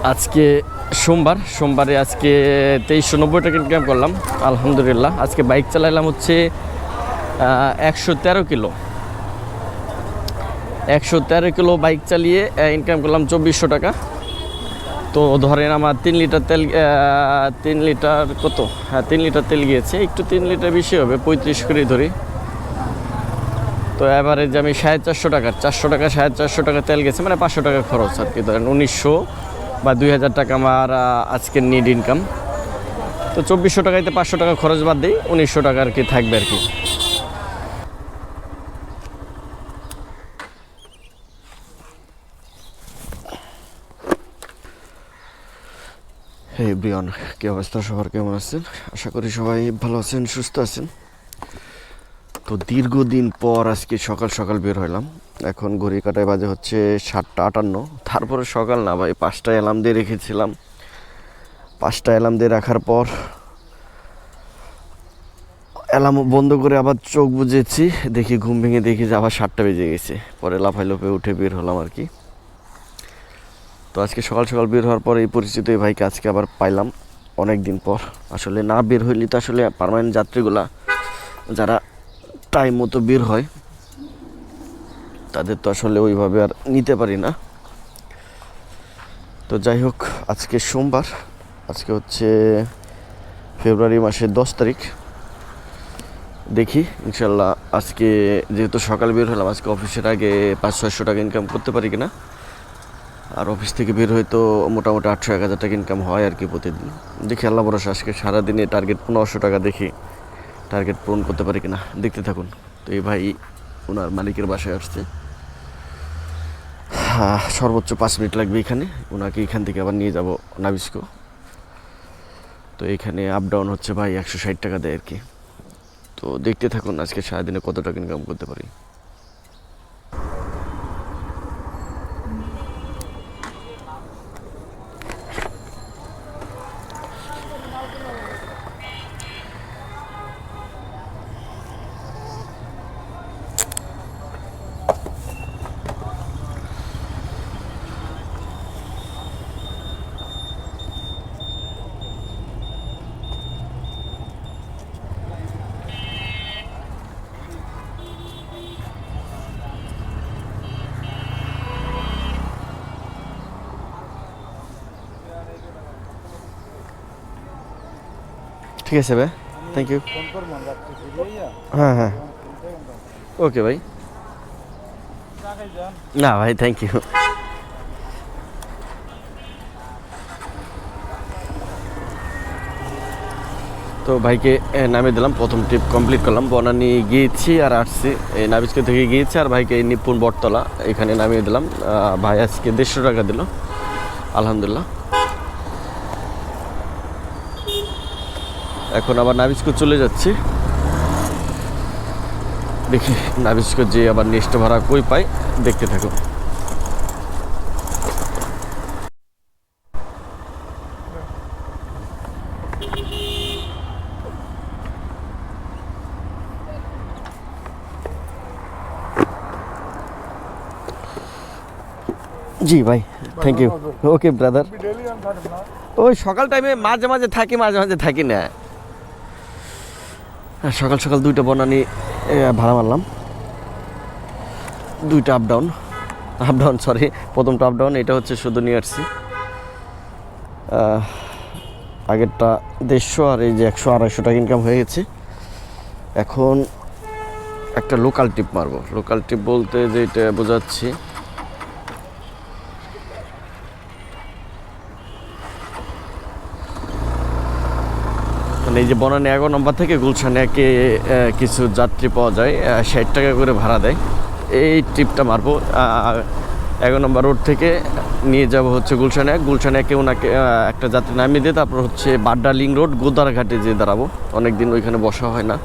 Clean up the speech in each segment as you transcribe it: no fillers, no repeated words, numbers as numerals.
আজকে সোমবারে আজকে 2390 টাকা ইনকাম করলাম আলহামদুলিল্লাহ। আজকে বাইক চালাইলাম হচ্ছে 113 কিলো 113 কিলো বাইক চালিয়ে ইনকাম করলাম 2400 টাকা। তো ধরেন আমার 3 লিটার তেল 3 লিটার কত, হ্যাঁ 3 লিটার তেল গিয়েছে, একটু 3 লিটার বেশি হবে, 35 করে ধরি। তো অ্যাভারেজ আমি 450 টাকার 400 টাকা 450 টাকা তেল গেছে, মানে 500 টাকা খরচ আর কি। ধরেন 1900 বা 2000 টাকা আমার আজকের নিড ইনকাম। তো 2400 টাকাইতে 500 টাকা খরচ বাদ দিই, 1900 টাকা আর কি থাকবে আর কি। হে ব্রিয়ন, কি অবস্থা সবার, কেমন আছেন? আশা করি সবাই ভালো আছেন, সুস্থ আছেন। তো দীর্ঘদিন পর আজকে সকাল সকাল বের হইলাম। এখন ঘড়ি কাটায় বাজে হচ্ছে 7:58। তারপরে সকাল না ভাই, 5টায় অ্যালার্ম দিয়ে রেখেছিলাম। 5টায় অ্যালার্ম দিয়ে রাখার পর অ্যালার্ম বন্ধ করে আবার চোখ বুজেছি, দেখি ঘুম ভেঙে দেখি যে আবার 7টা বেজে গেছে। পরে লাফাইলোপে উঠে বের হলাম আর কি। তো আজকে সকাল সকাল বের হওয়ার পর এই পরিচিত এই ভাইকে আজকে আবার পাইলাম অনেক দিন পর। আসলে না বের হইলে তো আসলে পার্মানেন্ট যাত্রীগুলা যারা টাইম মতো বের হয় তাদের তো আসলে ওইভাবে আর নিতে পারি না। তো যাই হোক, আজকে সোমবার, আজকে হচ্ছে ফেব্রুয়ারি মাসের 10 তারিখ। দেখি ইনশাল্লাহ আজকে যেহেতু সকাল বের হলাম, আজকে অফিসের আগে 500-600 টাকা ইনকাম করতে পারি কিনা। আর অফিস থেকে বের হয়ে তো মোটামুটি 800-1000 টাকা ইনকাম হয় আর কি প্রতিদিন। দেখি আল্লাহ ভরসা, আজকে সারাদিনে টার্গেট 1500 টাকা, দেখি টার্গেট পূরণ করতে পারি কিনা, দেখতে থাকুন। তো এই ভাই ওনার মালিকের বাসায় আসছে, সর্বোচ্চ 5 মিনিট লাগবে এখানে। ওনাকে এখান থেকে আবার নিয়ে যাব নাবিস্কো। তো এখানে আপ ডাউন হচ্ছে ভাই 160 টাকা দেয় আর কি। তো দেখতে থাকুন আজকে সারাদিনে কত টাকা ইনকাম করতে পারি। ঠিক আছে ভাই, থ্যাংক ইউ। হ্যাঁ হ্যাঁ, ওকে ভাই। না ভাই, থ্যাংক ইউ। তো ভাইকে নামিয়ে দিলাম, প্রথম ট্রিপ কমপ্লিট করলাম। বনানী গিয়েছি আর আসছি, এই নাবিস্কো থেকে গিয়েছি আর ভাইকে নিপুণ বটতলা এখানে নামিয়ে দিলাম। ভাই আজকে 150 টাকা দিল আলহামদুলিল্লাহ। এখন আবার নাবিস্কো চলে যাচ্ছি, দেখি নাবিস্কো যে আবার নেক্সট ভাড়া কই পাই, দেখতে থাকো। জি ভাই, থ্যাংক ইউ। Okay brother. ওই সকাল টাইমে মাঝে মাঝে থাকি, মাঝে মাঝে থাকি না। সকাল সকাল 2টা বনানী ভাড়া মারলাম, 2টা আপ ডাউন সরি, প্রথমটা আপ ডাউন, এটা হচ্ছে শুধু নিয়ে আসছি। আগেরটা 150 আর এই যে 100-250 টাকা ইনকাম হয়ে গেছে। এখন একটা লোকাল ট্রিপ মারবো। লোকাল ট্রিপ বলতে যেটা বোঝাচ্ছি, মানে এই যে বনানী 11 নম্বর থেকে গুলশানে কিছু যাত্রী পাওয়া যায়, 60 টাকা করে ভাড়া দেয়। এই ট্রিপটা মারবো। 11 নম্বর রোড থেকে নিয়ে যাব হচ্ছে গুলশানে ওনাকে একটা যাত্রী নামিয়ে দিয়ে তারপর হচ্ছে বাড্ডা লিং রোড গোদারঘাটে যেয়ে দাঁড়াবো। অনেকদিন ওইখানে বসা হয় না।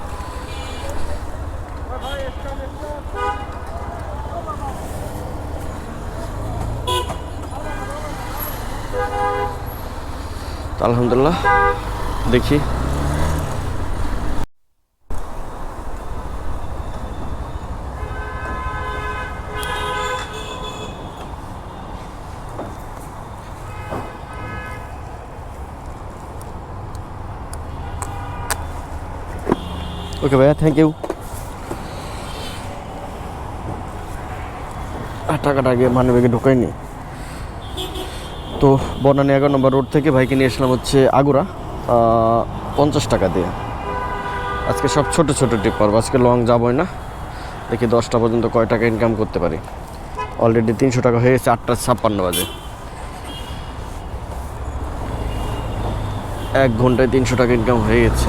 তো আলহামদুলিল্লাহ, দেখি। ওকে ভাইয়া, থ্যাংক ইউ। টাকাটা আগে মানে ব্যাগে ঢোকাইনি। তো বনানী 11 নম্বর রোড থেকে ভাইকে নিয়ে আসলাম হচ্ছে আগুরা 50 টাকা দিয়ে। আজকে সব ছোট ছোট ট্রিপ করবো, আজকে লং যাবই না। দেখি 10টা পর্যন্ত কয় টাকা ইনকাম করতে পারি। অলরেডি 300 টাকা হয়ে গেছে, 8:56 বাজে। 1 ঘন্টায় 300 টাকা ইনকাম হয়ে গেছে।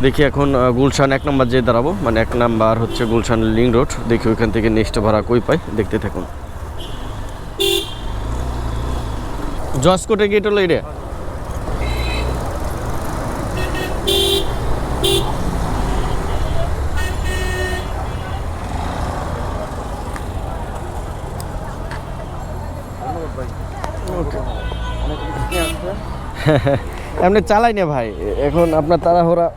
দেখি এখন গুলশান 1 নম্বর যেয়ে দাঁড়াবো, মানে 1 নাম্বার হচ্ছে গুলশান লিং রোড। দেখি ওইখান থেকে নেক্সট ভাড়া কই পাই, দেখতে থাকুন। জসকোটে গেট হলো এটা। এমনি চালাই না ভাই, এখন আপনার তাড়াহুড়া।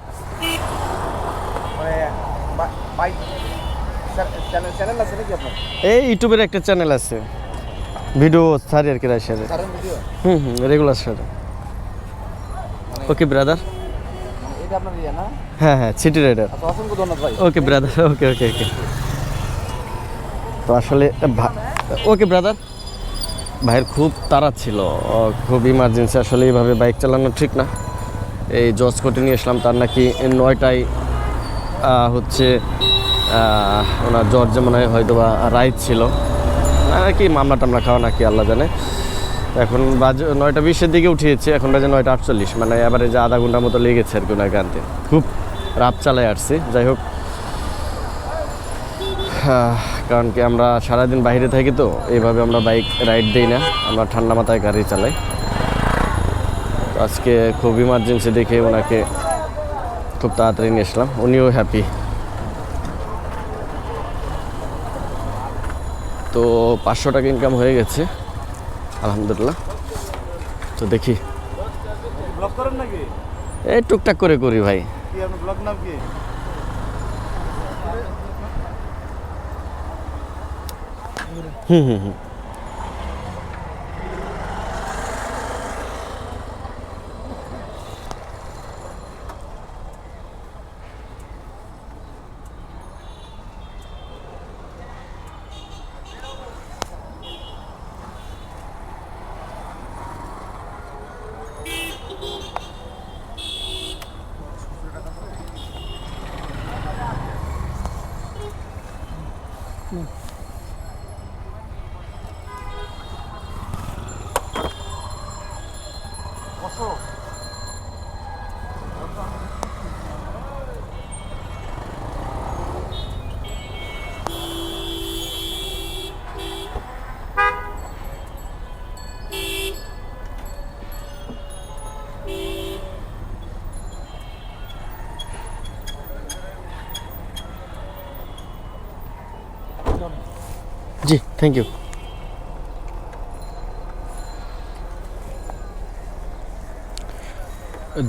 এই ইউটিউবের একটা চ্যানেল আছে, ভিডিও ছাড়ি আর কি রাইসারে। রেগুলার সারে। ওকে ব্রাদার। হ্যাঁ হ্যাঁ, সিটি রাইডার। ওকে ব্রাদার, ওকে ওকে ওকে। তো আসলে ওকে ব্রাদার, ভাইয়ের খুব তাড়া ছিল, খুব ইমার্জেন্সি। আসলে এইভাবে বাইক চালানো ঠিক না। এই জসকোটে নিয়ে আসলাম, তার নাকি 9টায় হচ্ছে ওনার জর্জে মনে হয় হয়তো বা রাইড ছিল নাকি, মামলা টামলা খাওয়া নাকি আল্লাহ জানে। এখন বাজে 9:20-এর দিকে উঠিয়েছে, এখন বাজে 9:48, মানে এবারে যে আধা ঘন্টার মতো লেগেছে আর কি ওনাকে আনতে। খুব রাত চালায় আসছি। যাই হোক, কারণ কি আমরা সারাদিন বাইরে থাকি, তো এইভাবে আমরা বাইক রাইড দিই না, আমরা ঠান্ডা মাথায় গাড়ি চালাই। তো আজকে খুব ইমার্জেন্সি দেখে ওনাকে খুব তাড়াতাড়ি নিয়ে আসলাম, উনিও হ্যাপি। তো 500 টাকা ইনকাম হয়ে গেছে আলহামদুলিল্লাহ। তো দেখি, এই টুকটাক করে করি ভাই। হুম হুম হুম। জি থ্যাংক ইউ।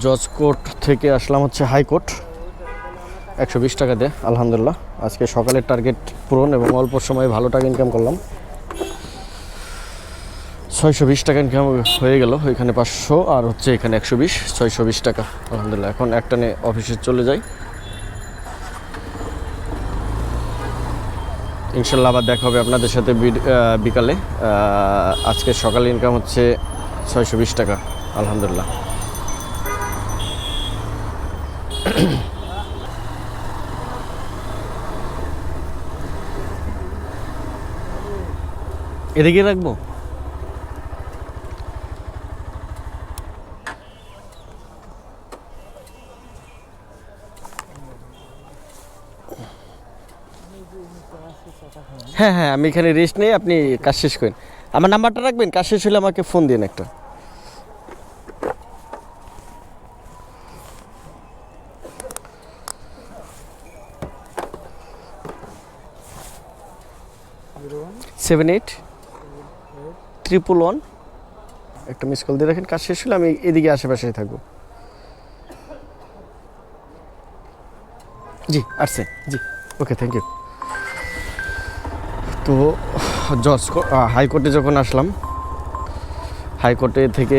জজকোর্ট থেকে আসলাম হচ্ছে হাইকোর্ট, 120 টাকা দিয়ে আলহামদুলিল্লাহ। আজকে সকালের টার্গেট পূরণ এবং অল্প সময়ে ভালো টাকা ইনকাম করলাম। 620 টাকা ইনকাম হয়ে গেল। এখানে 500 আর হচ্ছে এখানে 120, 620 টাকা আলহামদুলিল্লাহ। এখন একটানে অফিসে চলে যাই, ইনশাল্লাহ আবার দেখা হবে আপনাদের সাথে বিকালে। আজকে সকালে ইনকাম হচ্ছে 620 টাকা আলহামদুলিল্লাহ। এদিকে রাখবো। হ্যাঁ হ্যাঁ, আমি এখানে রেস্ট নেই, আপনি কাজ শেষ করেন। আমার নাম্বারটা রাখবেন, কাজ শেষ হলে আমাকে ফোন দিন একটা। সেভেন 8 111 একটা মিস কল দিয়ে রাখেন। কাজ শেষ হলে আমি এদিকে আশেপাশেই থাকবো। জি আসছে, জি ওকে থ্যাংক ইউ। তো হাইকোর্টে যখন আসলাম, হাইকোর্টে থেকে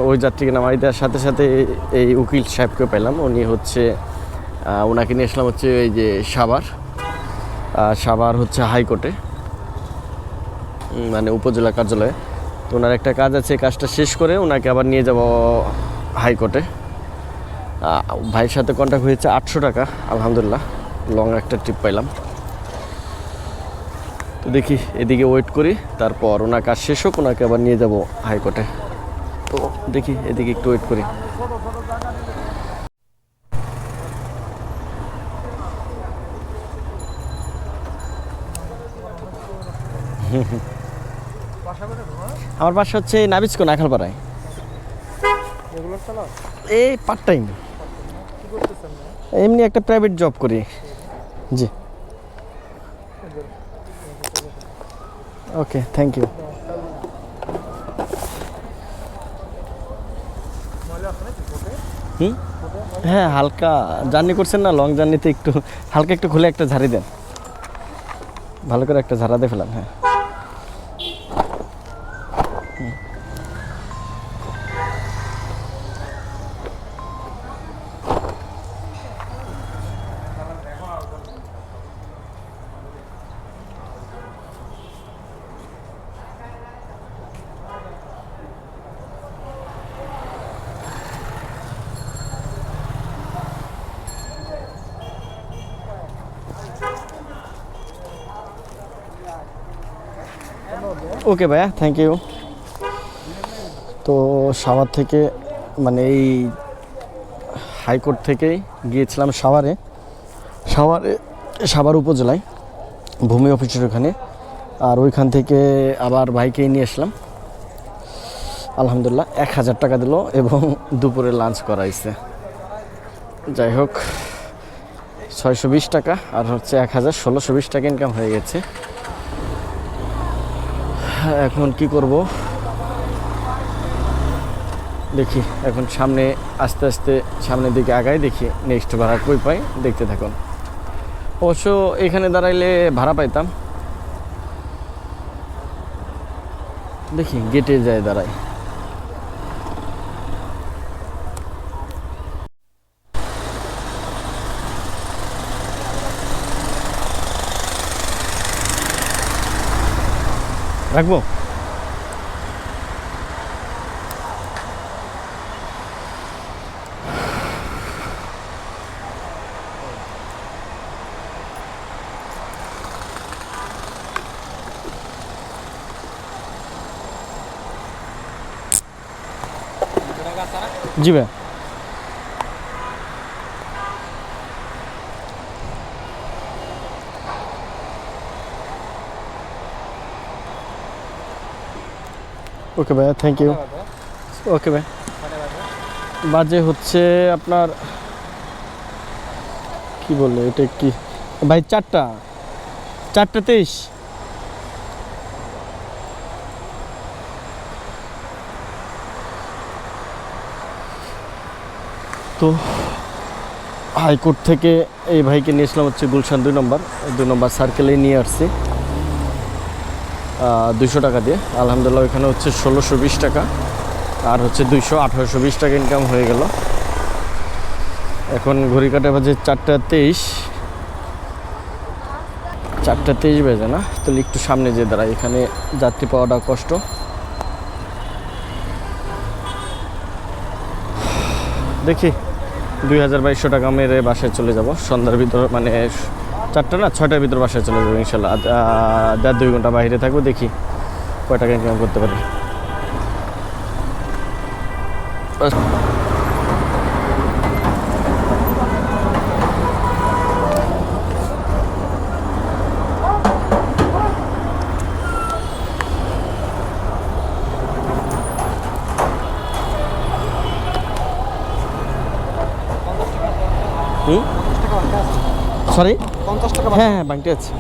ওই যাত্রীকে নামাই দেওয়ার সাথে সাথে এই উকিল সাহেবকে পেলাম। উনি হচ্ছে ওনাকে নিয়ে আসলাম হচ্ছে এই যে সাভার হচ্ছে হাইকোর্টে, মানে উপজেলা কার্যালয়ে। তো ওনার একটা কাজ আছে, কাজটা শেষ করে ওনাকে আবার নিয়ে যাব হাইকোর্টে। ভাইয়ের সাথে কন্ট্যাক্ট হয়েছে 800 টাকা, আলহামদুলিল্লাহ লং একটা ট্রিপ পাইলাম। তো দেখি এদিকে ওয়েট করি, তারপর ওনার কাজ শেষ হোক, ওনাকে আবার নিয়ে যাব হাইকোর্টে। তো দেখি এদিকে একটু ওয়েট করি। আমার বাসা হচ্ছে নাবিজকো নাখালপাড়ায়। এই পার্ট টাইম, এমনি একটা প্রাইভেট জব করি। জি, ওকে, থ্যাংক ইউ। হ্যাঁ, হালকা জার্নি করছেন না, লং জার্নিতে একটু হালকা একটু খুলে একটা ঝাড়ি দেন, ভালো করে একটা ঝাড়া দিয়ে ফেলান। হ্যাঁ, ওকে ভাইয়া, থ্যাংক ইউ। তো সাভার থেকে, মানে এই হাইকোর্ট থেকেই গিয়েছিলাম সাভার উপজেলায় ভূমি অফিসের ওখানে, আর ওইখান থেকে আবার ভাইকে নিয়ে আসলাম। আলহামদুলিল্লাহ 1000 টাকা দিল এবং দুপুরে লাঞ্চ করাইছে। যাই হোক, 620 টাকা আর হচ্ছে 1620 টাকা ইনকাম হয়ে গেছে। এখন কি করব দেখি, এখন সামনে আস্তে আস্তে সামনের দিকে আগাই, দেখি নেক্সট ভাড়া কই পাই, দেখতে থাকুন। অবশ্য এখানে দাঁড়াইলে ভাড়া পাইতাম, দেখি গেটে যায় দাঁড়াই। রাখবো? জি ভাই। ওকে ভাইয়া, থ্যাংক ইউ। ওকে ভাই। বাজে হচ্ছে আপনার কি বললো, এটা কি ভাই, 4:23। তো হাইকোর্ট থেকে এই ভাইকে নিয়েছিলাম হচ্ছে গুলশান 2 নম্বর সার্কেলে নিয়ে আসছি 200 টাকা দিয়ে। আলহামদুলিল্লাহ ওইখানে হচ্ছে 1620 টাকা আর হচ্ছে 1820 টাকা ইনকাম হয়ে গেল। এখন ঘড়ি কাটা বাজে 4:23 বেজে না, তাহলে একটু সামনে যেয়ে দাঁড়াই, এখানে যাত্রী পাওয়াটা কষ্ট। দেখি 2200 টাকা মেরে বাসায় চলে যাব সন্ধ্যার ভিতর, মানে 4টা না 6টার ভিতর বাসায় চলে যাবো ইনশাল্লাহ। 1.5-2 ঘন্টা বাইরে থাকবো, দেখি কয় টাকা ইনকাম করতে পারি। সরি, 50 টাকা। হ্যাঁ হ্যাঁ, বাংটি আছে।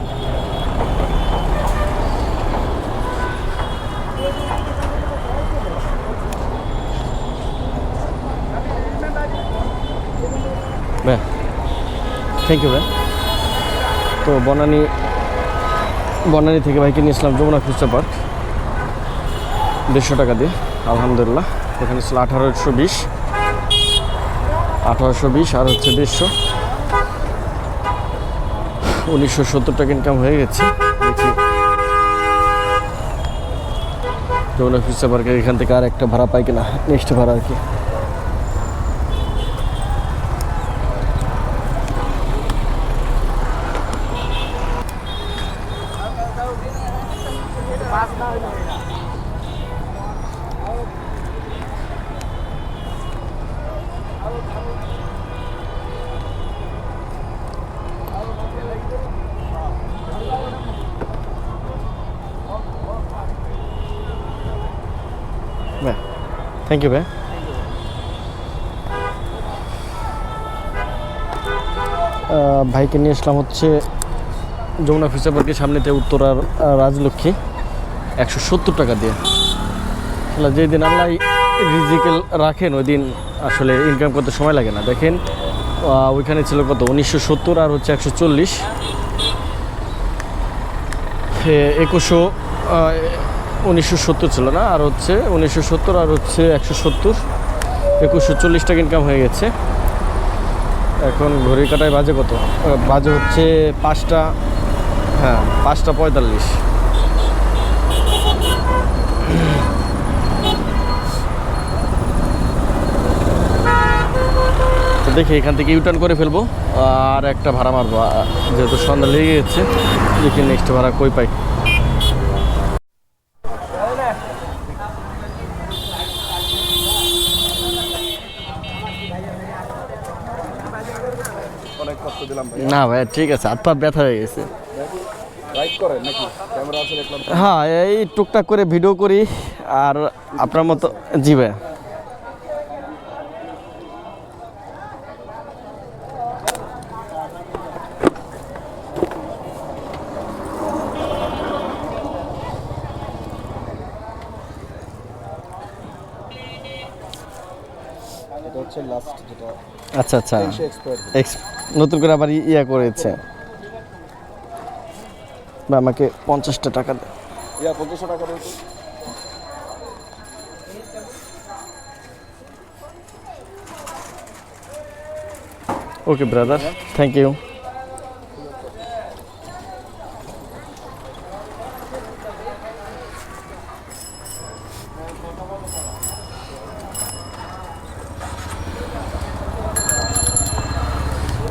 ভাই থ্যাংক ইউ ভাই। তো বনানী থেকে ভাইকে নিয়েছিলাম যমুনা ফিউচার পার্ক 150 টাকা দিয়ে। আলহামদুলিল্লাহ। এখানে ছিল 1820 আর হচ্ছে 150, 1970 টাকা ইনকাম হয়ে গেছে। দেখি যমুনা ফিউচার পার্কের এখান থেকে আর একটা ভাড়া পাই কিনা, নেক্সট ভাড়া আর কি। থ্যাংক ইউ ভাই। ভাইকে নিয়ে আসলাম হচ্ছে যমুনা ফিউচার পার্কের সামনেতে উত্তরার রাজলক্ষ্মী, 170 টাকা দিয়ে। আসলে যেদিন আল্লাহ রিজিকেল রাখেন ওই দিন আসলে ইনকাম করতে সময় লাগে না। দেখেন ওইখানে ছিল কত, 1970 আর হচ্ছে 140, 1970 ছিল না, আর হচ্ছে 1970 আর হচ্ছে 170, 2140 টাকা ইনকাম হয়ে গেছে। এখন ঘড়ির কাটায় বাজে কত, বাজে হচ্ছে 5টা, হ্যাঁ 5টা 45। তো দেখি এখান থেকে ইউটার্ন করে ফেলবো আর একটা ভাড়া মারবো, যেহেতু সন্ধ্যা লেগে গেছে। দেখি নেক্সট ভাড়া কই পাই। না ভাই ঠিক আছে, হাত পা ব্যথা হয়ে গেছে। হ্যাঁ এই টুকটাক করে ভিডিও করি আর আপনার মতো। জি ভাই আচ্ছা আচ্ছা, নতুন করে আবার ইয়া করেছে। বা আমাকে 50টা টাকা দেয়। Okay brother, thank you.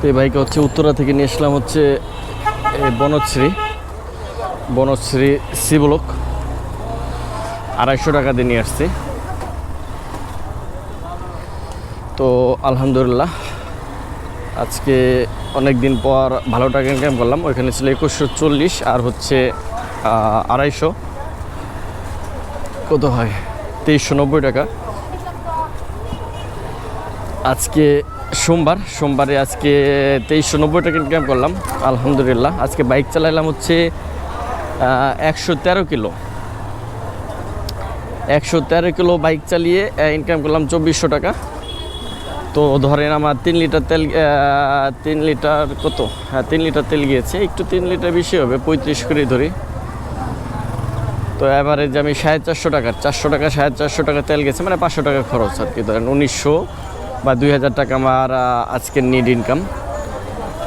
এই বাইকে হচ্ছে উত্তরা থেকে নিয়ে আসলাম হচ্ছে বনশ্রী সি ব্লক, 250 টাকা দিয়ে নিয়ে আসছি। তো আলহামদুলিল্লাহ আজকে অনেক দিন পর ভালো টাকা ইনকাম করলাম। ওইখানে ছিল 2140 আর হচ্ছে 250, কত হয় 2390 টাকা। আজকে সোমবারে আজকে 2390 টাকা ইনকাম করলাম আলহামদুলিল্লাহ। আজকে বাইক চালাইলাম হচ্ছে 113 কিলো বাইক চালিয়ে ইনকাম করলাম 2400 টাকা। তো ধরেন আমার 3 লিটার তেল, 3 লিটার কত, হ্যাঁ 3 লিটার তেল গিয়েছে, একটু 3 লিটার বেশি হবে, 35 করে ধরি। তো এভারেজ আমি 450 টাকার 400 টাকা 450 টাকা তেল গেছে, মানে 500 টাকা খরচ আর কি। ধরেন 1900 বা 2000 টাকা আমার আজকের নিড ইনকাম।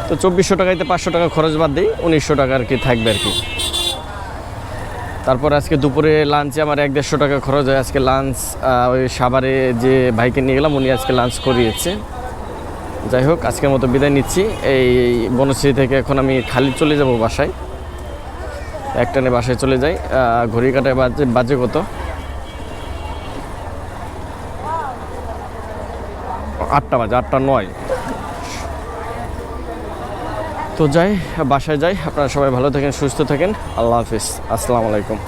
তো 2400 টাকাইতে 500 টাকা খরচ বাদ দিই, 1900 টাকা আর কি থাকবে আর কি। তারপর আজকে দুপুরে লাঞ্চে আমার 150 টাকা খরচ হয়। আজকে লাঞ্চ ওই সাভারে যে ভাইকে নিয়ে গেলাম উনি আজকে লাঞ্চ করিয়েছে। যাই হোক আজকের মতো বিদায় নিচ্ছি। এই বনশ্রী থেকে এখন আমি খালি চলে যাব বাসায়, একটানে বাসায় চলে যাই। ঘড়ি কাটায় বাজে কত, 8টা বাজে, 8টা 9। তো যাই বাসায় যাই। আপনারা সবাই ভালো থাকেন, সুস্থ থাকেন। আল্লাহ হাফিজ, আসসালামু আলাইকুম।